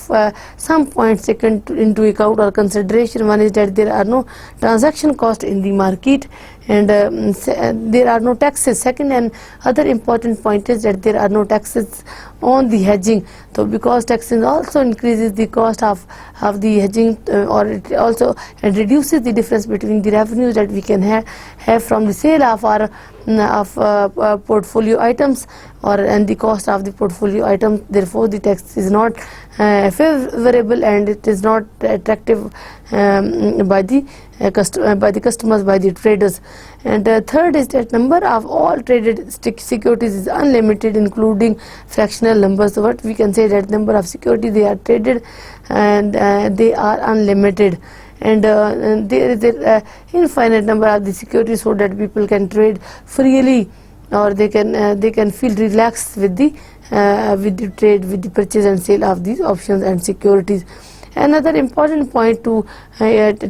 some points taken into account or consideration. One is that there are no transaction cost in the market, and there are no taxes. Second and other important point is that there are no taxes on the hedging. So because taxes also increases the cost of the hedging, or it also reduces the difference between the revenues that we can have from the sale of our portfolio items, and the cost of the portfolio items. Therefore the tax is not favorable, and it is not attractive by the customers, by the traders. And third is that number of all traded securities is unlimited, including fractional numbers. So what we can say that number of securities they are traded, and they are unlimited, and there is an infinite number of the securities, so that people can trade freely, or they can feel relaxed with the trade, with the purchase and sale of these options and securities. Another important point to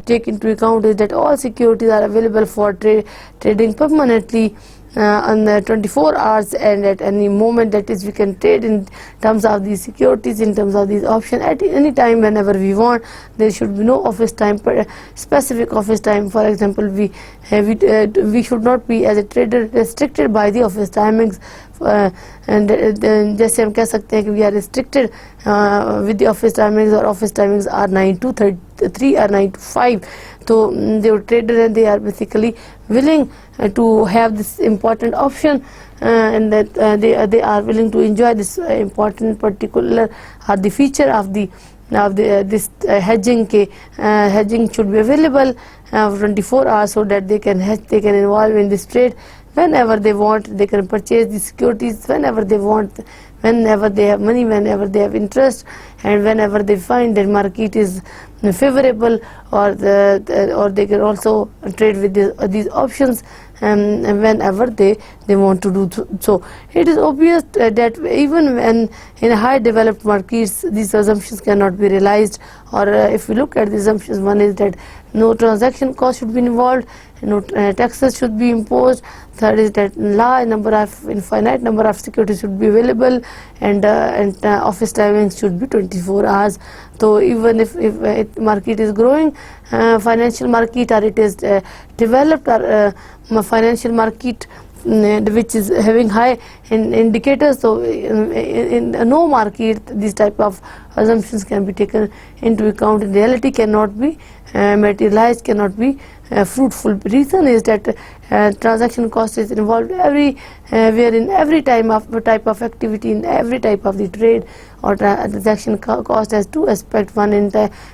take into account is that all securities are available for trading permanently on 24 hours, and at any moment, that is we can trade in terms of these securities, in terms of these options at any time whenever we want. There should be no office time, specific office time. For example, we should not be as a trader restricted by the office timings, and जैसे हम कह सकते हैं कि we are restricted with the office timings, or office timings are 9 to 3 or 9 to 5. So they were traders and they are basically willing to have this important option, and that they are willing to enjoy this important particular or the feature of the this hedging. Hedging should be available 24 hours so that they can hedge, they can involve in this trade whenever they want. They can purchase the securities whenever they want, whenever they have money, whenever they have interest, and whenever they find that market is favorable, or they can also trade with these options whenever they want to do so. It is obvious that even when in high developed markets these assumptions cannot be realized, or if we look at the assumptions, one is that no transaction cost should be involved, no taxes should be imposed. Third is that infinite number of securities should be available, and office timings should be 24 hours. So even if market is growing, financial market, or it is developed, or financial market which is having high indicators, so in no market these type of assumptions can be taken into account. In reality cannot be materialized, cannot be fruitful. Reason is that transaction cost is involved everywhere, in every type of activity, in every type of the trade, or transaction cost has two aspects: one in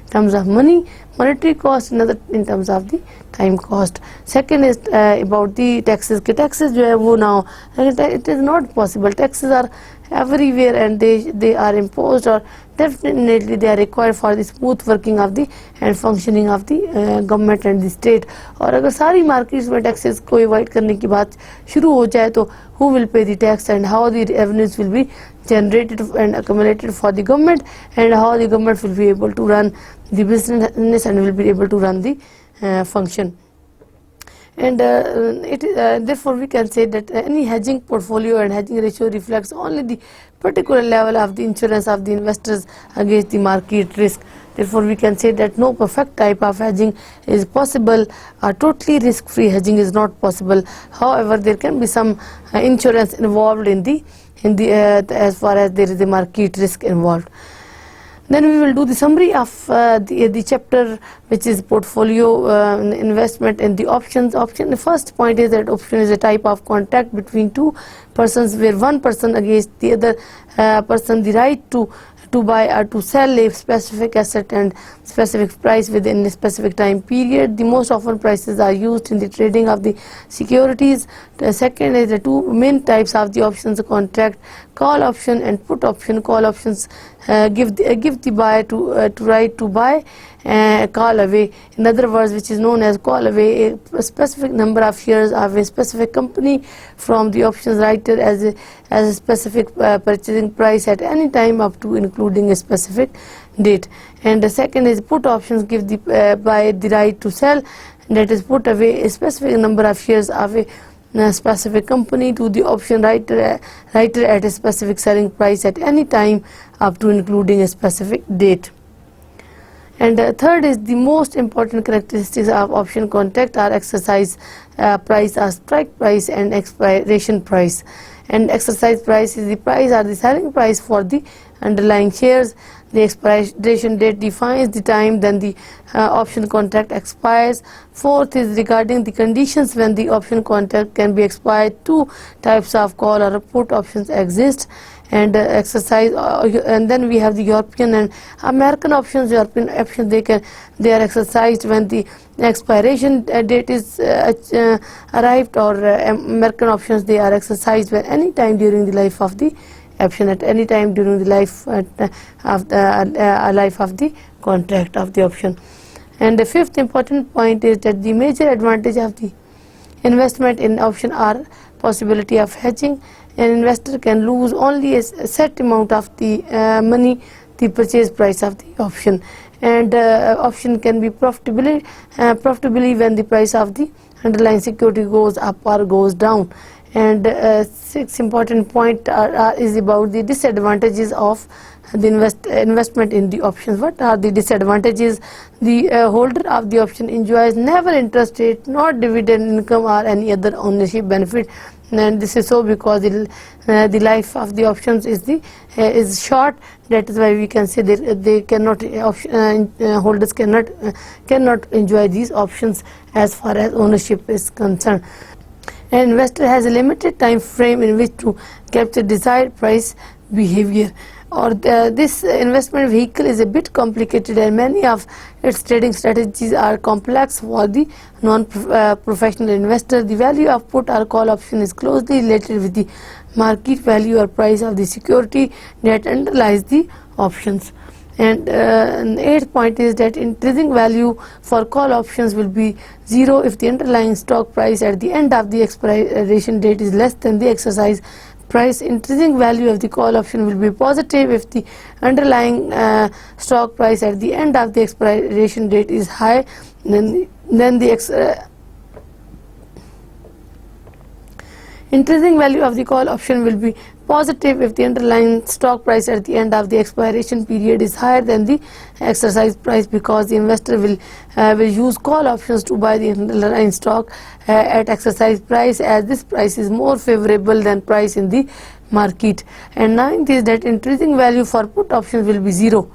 terms of monetary cost, another in terms of the time cost. Second is about the taxes. Taxes जो है वो now it is not possible. Taxes are everywhere and they are imposed, or definitely they are required for the smooth working of the and functioning of the government and the state. और अगर सारी markets में taxes को avoid करने की बात शुरू हो जाए तो who will pay the tax, and how the revenues will be generated and accumulated for the government, and how the government will be able to run the business and will be able to run the function. And therefore we can say that any hedging portfolio and hedging ratio reflects only the particular level of the insurance of the investors against the market risk. Therefore we can say that no perfect type of hedging is possible, or totally risk-free hedging is not possible. However, there can be some insurance involved in the as far as there is a market risk involved. Then we will do the summary of the chapter, which is portfolio investment and the options. The first point is that option is a type of contract between two persons where one person against the other person the right to buy or to sell a specific asset and specific price within a specific time period. The most often prices are used in the trading of the securities. The second is the two main types of the options contract: call option and put option. Call options give the buyer to right to buy call away. In other words, which is known as call away, a specific number of shares of a specific company from the options writer as a specific purchasing price at any time up to including a specific date. And the second is put options give the buyer the right to sell, that is put away a specific number of shares of a specific company to the option writer at a specific selling price at any time up to including a specific date. And third is the most important characteristics of option contract are exercise price or strike price and expiration price. And exercise price is the price or the selling price for the underlying shares. The expiration date defines the time then the option contract expires. Fourth is regarding the conditions when the option contract can be expired. Two types of call or put options exist. And exercise and then we have the European and American options. European options they are exercised when the expiration date is arrived, or American options they are exercised when any time during the life of the option, at any time during the life of the contract of the option. And the fifth important point is that the major advantage of the investment in option are possibility of hedging. An investor can lose only a set amount of the money, the purchase price of the option, and option can be profitably when the price of the underlying security goes up or goes down. And six important point is about the disadvantages of the investment in the options. What are the disadvantages? The holder of the option enjoys never interest rate, not dividend income or any other ownership benefit. And this is so because the life of the options is short. That is why we can say they cannot holders cannot enjoy these options as far as ownership is concerned. An investor has a limited time frame in which to capture desired price behavior. Or this investment vehicle is a bit complicated, and many of its trading strategies are complex for the non-professional investor. The value of put or call option is closely related with the market value or price of the security that underlies the options. And the eighth point is that intrinsic value for call options will be 0 if the underlying stock price at the end of the expiration date is less than the exercise price. Intrinsic value of the call option will be positive if the underlying stock price at the end of the expiration date is high. Then the intrinsic value of the call option will be positive if the underlying stock price at the end of the expiration period is higher than the exercise price, because the investor will use call options to buy the underlying stock at exercise price, as this price is more favorable than price in the market. And ninth is that intrinsic value for put options will be 0,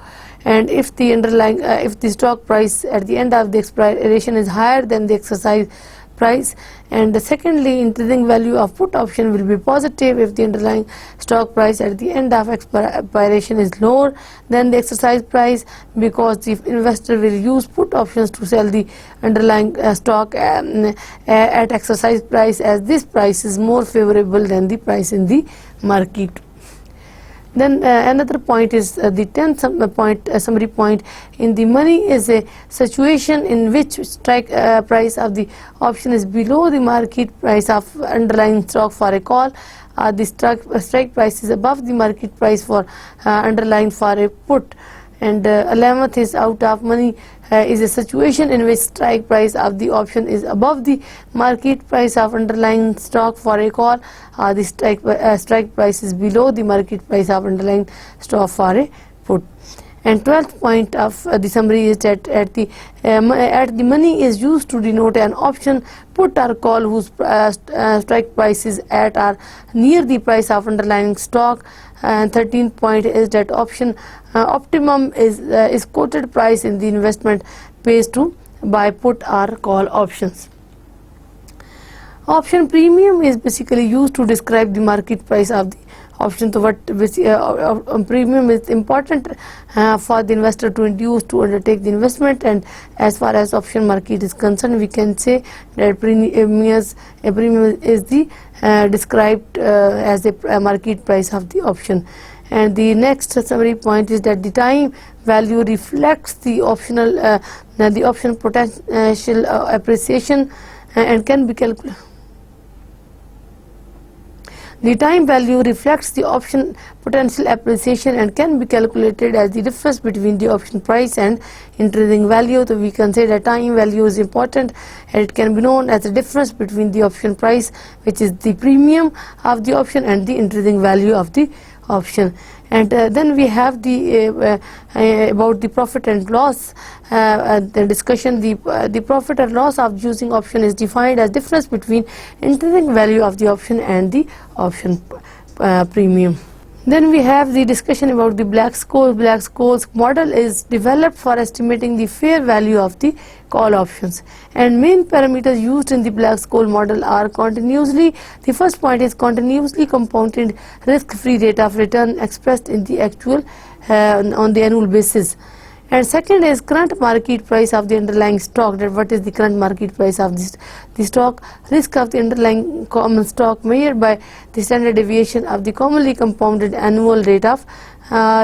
and if the underlying if the stock price at the end of the expiration is higher than the exercise price. And secondly, intrinsic value of put option will be positive if the underlying stock price at the end of expiration is lower than the exercise price, because the investor will use put options to sell the underlying stock at exercise price, as this price is more favorable than the price in the market. Then another point is the 10th point, summary point. In the money is a situation in which strike price of the option is below the market price of underlying stock for a call. The strike price is above the market price for underlying for a put. And 11th is out of money is a situation in which strike price of the option is above the market price of underlying stock for a call. The strike price is below the market price of underlying stock for a put. And 12th point of the summary is that at the money is used to denote an option, put or call whose strike price is at or near the price of underlying stock. And 13th point is that option optimum is quoted price in the investment pays to buy put or call options. Option premium is basically used to describe the market price of the option. So what premium is important for the investor to induce to undertake the investment. And as far as option market is concerned, we can say that premium is the described as a market price of the option. And the next summary point is that the time value reflects the option potential appreciation and can be calculated. The time value reflects the option potential appreciation and can be calculated as the difference between the option price and intrinsic value. So we can say that time value is important, and it can be known as the difference between the option price, which is the premium of the option, and the intrinsic value of the option. And then we have the about the profit and loss the discussion. The profit and loss of using option is defined as difference between intrinsic value of the option and the option premium. Then we have the discussion about the Black-Scholes. Black-Scholes model is developed for estimating the fair value of the call options, and main parameters used in the Black-Scholes model are continuously. The first point is continuously compounded risk-free rate of return expressed in the actual on the annual basis. And second is current market price of the underlying stock. That what is the current market price of the stock? Risk of the underlying common stock measured by the standard deviation of the commonly compounded annual rate of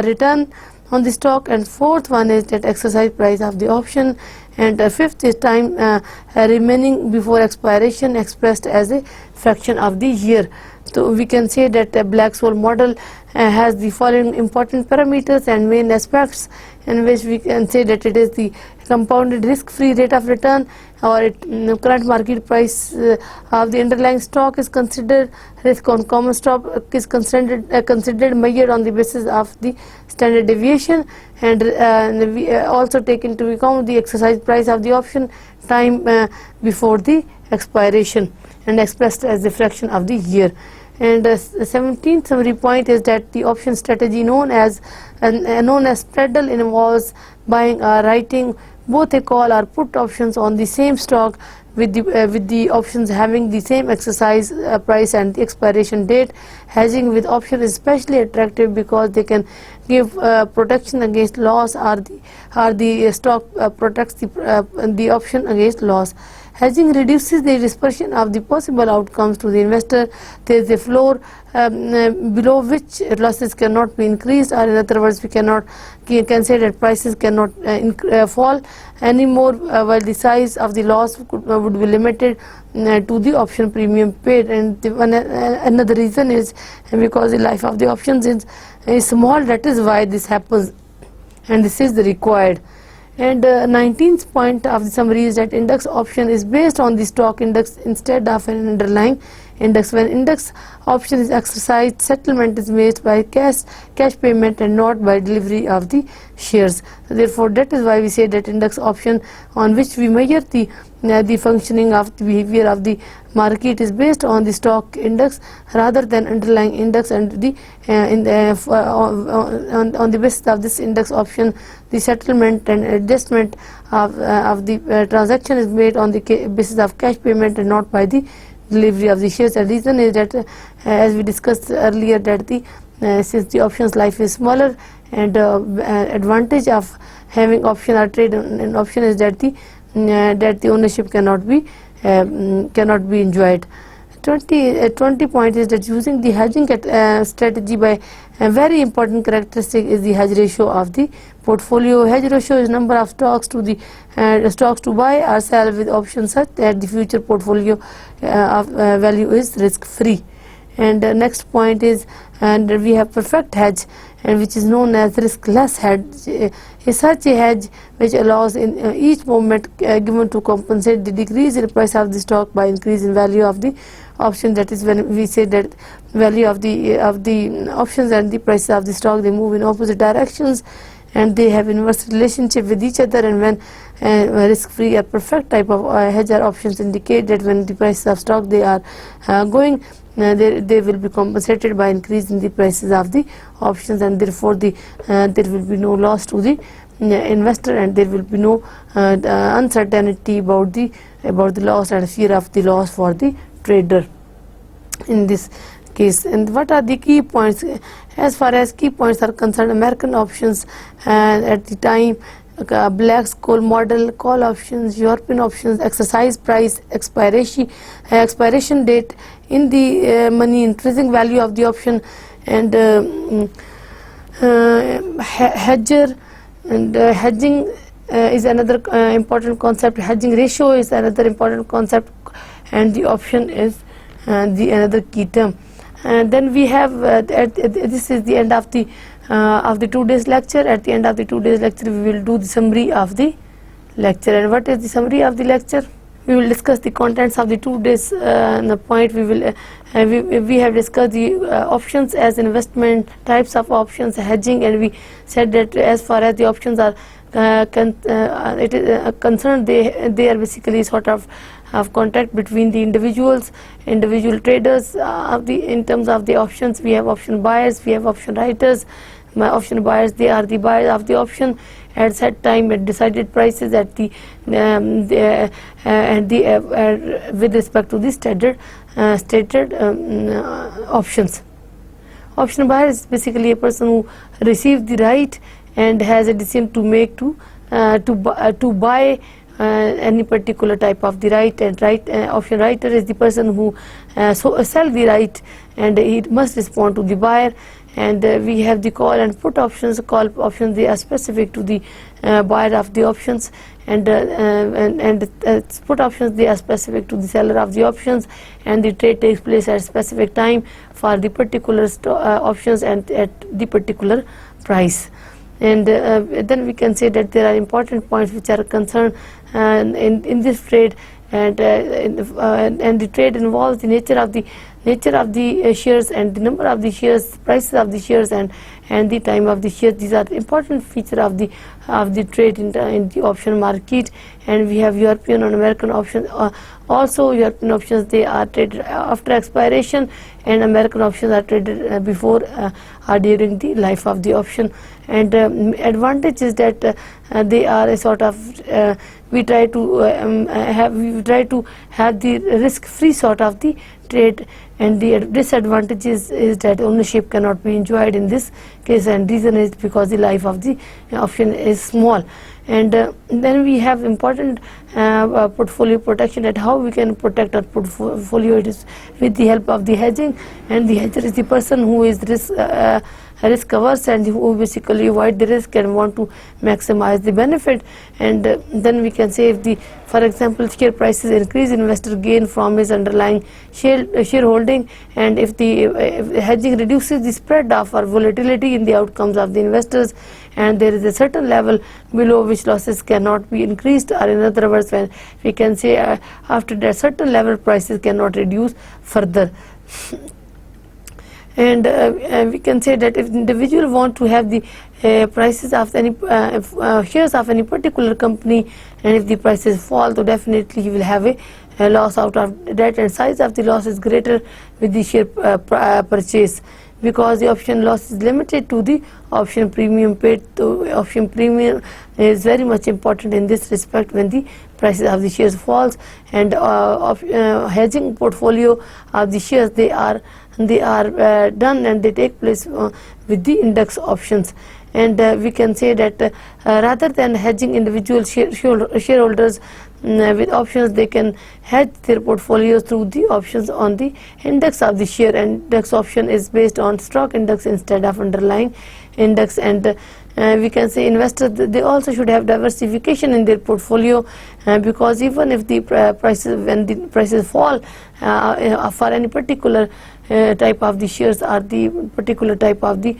return on the stock. And fourth one is that exercise price of the option. And fifth is time remaining before expiration expressed as a fraction of the year. So we can say that a Black-Scholes model has the following important parameters and main aspects, in which we can say that it is the compounded risk-free rate of return, or current market price of the underlying stock is considered. Risk on common stock is considered measured on the basis of the standard deviation, and we also take into account the exercise price of the option, time before the expiration, and expressed as the fraction of the year. And the 17th summary point is that the option strategy known as straddle involves buying or writing both a call or put options on the same stock, with the options having the same exercise price and the expiration date. Hedging with option is especially attractive because they can give protection against loss, or the stock protects the option against loss. Hedging reduces the dispersion of the possible outcomes to the investor. There is a floor below which losses cannot be increased, or in other words, we can say that prices cannot fall anymore, while the size of the loss would be limited to the option premium paid. And another reason is because the life of the options is small. That is why this happens, and this is the required. And 19th point of the summary is that index option is based on the stock index instead of an underlying index. When index option is exercised, settlement is made by cash payment and not by delivery of the shares. Therefore, that is why we say that index option, on which we measure the functioning of the behavior of the market, is based on the stock index rather than underlying index, and on the basis of this index option, the settlement and adjustment of the transaction is made on the basis of cash payment and not by the delivery of the shares. The reason is that, as we discussed earlier, that since the options life is smaller, and advantage of having option or trade in option is that the ownership cannot be enjoyed. 20 point is that using the hedging strategy, by a very important characteristic is the hedge ratio of the portfolio. Hedge ratio is number of stocks to buy or sell with options such that the future portfolio value is risk free. And next point is, and we have perfect hedge, and which is known as riskless hedge, is such a hedge which allows in each moment given to compensate the decrease in price of the stock by increase in value of the option. That is, when we say that value of the options and the price of the stock, they move in opposite directions and they have inverse relationship with each other, and when risk free or perfect type of hedge or options indicate that when the prices of stock they are going, they will be compensated by increase in the prices of the options, and therefore there will be no loss to the investor, and there will be no uncertainty about the loss and fear of the loss for the trader in this case. And what are the key points? As far as key points are concerned, American options at the time, Black's coal model, call options, European options, exercise price, expiration date, in the money, intrinsic value of the option, and hedger, and hedging is another important concept. Hedging ratio is another important concept, and the option is another key term. And then we have this is the end of the 2 days lecture. At the end of the 2 days lecture, we will do the summary of the lecture. And what is the summary of the lecture? We will discuss the contents of the 2 days. The point we will we have discussed the options as investment, types of options, hedging, and we said that as far as the options are concerned, they are basically sort of contact between the individual traders in terms of the options. We have option buyers, we have option writers. Option buyers, they are the buyers of the option at set time at decided prices at with respect to the stated options. Option buyer is basically a person who receives the right and has a decision to make to buy any particular type of the right, and option writer is the person who sell the right, and he must respond to the buyer. And we have the call and put options. Call options, they are specific to the buyer of the options, and put options, they are specific to the seller of the options, and the trade takes place at a specific time for the particular options and at the particular price. and then we can say that there are important points which are concerned in this trade, and the trade involves the nature of the shares and the number of the shares, prices of the shares, and the time of the shares. These are the important feature of the trade in the option market. And we have European and American options. Also European options, they are traded after expiration, and American options are traded before or during the life of the option. And advantage is that they are a sort of we try to have the risk-free sort of the trade, and the disadvantage is that ownership cannot be enjoyed in this case, and reason is because the life of the option is small. And then we have important portfolio protection, at how we can protect our portfolio. It is with the help of the hedging, and the hedger is the person who is risk averse and who basically avoid the risk and want to maximize the benefit. And then we can say, if the, for example, share prices increase, investor gain from his underlying shareholding, and if the hedging reduces the spread of or volatility in the outcomes of the investors, and there is a certain level below which losses cannot be increased, or in other words, when we can say after that certain level prices cannot reduce further. And we can say that if the individual want to have the prices of any shares of any particular company, and if the prices fall, so definitely he will have a loss out of that, and size of the loss is greater with the share purchase, because the option loss is limited to the option premium paid. So option premium is very much important in this respect when the prices of the shares falls. And hedging portfolio of the shares, they are done and they take place with the index options. And we can say that rather than hedging individual shareholders with options, they can hedge their portfolios through the options on the index of the share. And index option is based on stock index instead of underlying index. And we can say investors, they also should have diversification in their portfolio, because even if the when the prices fall for any particular type of the shares or the particular type of the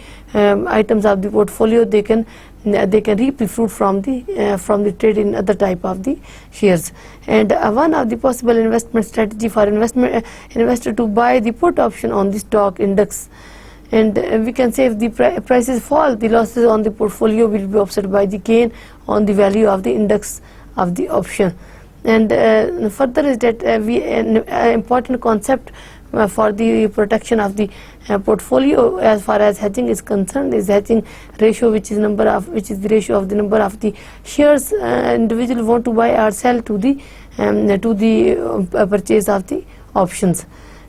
items of the portfolio, they can reap the fruit from the trade in other type of the shares. And one of the possible investment strategy for investor to buy the put option on the stock index. And we can say, if the prices fall, the losses on the portfolio will be offset by the gain on the value of the index of the option. And further is that an important concept for the protection of the portfolio as far as hedging is concerned is hedging ratio, which is the ratio of the number of the shares individual want to buy or sell to the purchase of the options.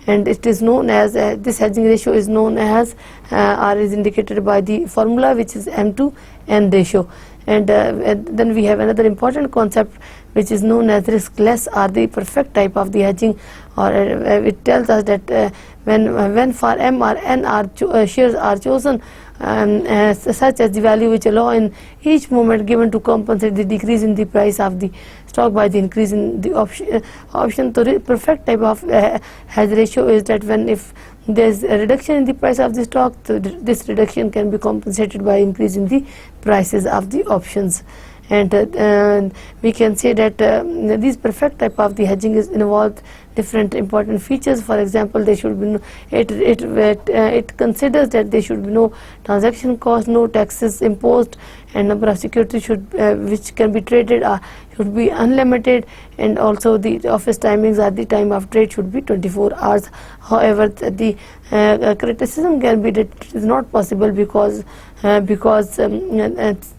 And it is known as this hedging ratio is known as or is indicated by the formula, which is M to N ratio. And then we have another important concept which is known as riskless or the perfect type of the hedging, or it tells us that when for M or N shares are chosen such as the value which allow in each moment given to compensate the decrease in the price of the stock by the increase in the option. So the perfect type of hedge ratio is that when if there is a reduction in the price of the stock, so this reduction can be compensated by increase in the prices of the options. And we can say that this perfect type of the hedging is involved different important features. For example, there should be it considers that there should be no transaction cost, no taxes imposed, and number of securities should which can be traded should be unlimited, and also the office timings at the time of trade should be 24 hours. However, the criticism can be that it is not possible because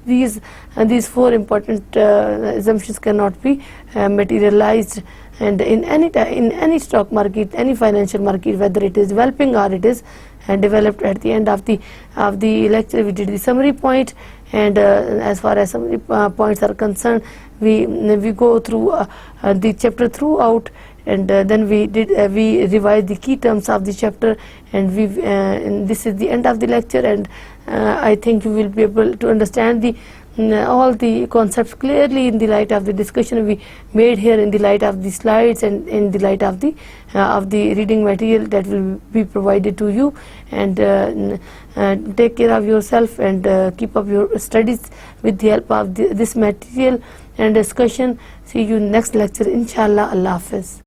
these four important assumptions cannot be materialized. And in any stock market, any financial market, whether it is developing or it is developed, at the end of the lecture we did the summary point. And as far as summary points are concerned, we go through the chapter throughout, and then we revise the key terms of the chapter, and this is the end of the lecture. And I think you will be able to understand the all the concepts clearly in the light of the discussion we made here, in the light of the slides, and in the light of the reading material that will be provided to you. And take care of yourself, and keep up your studies with the help of this material and discussion. See you next lecture, inshallah. Allah Hafiz.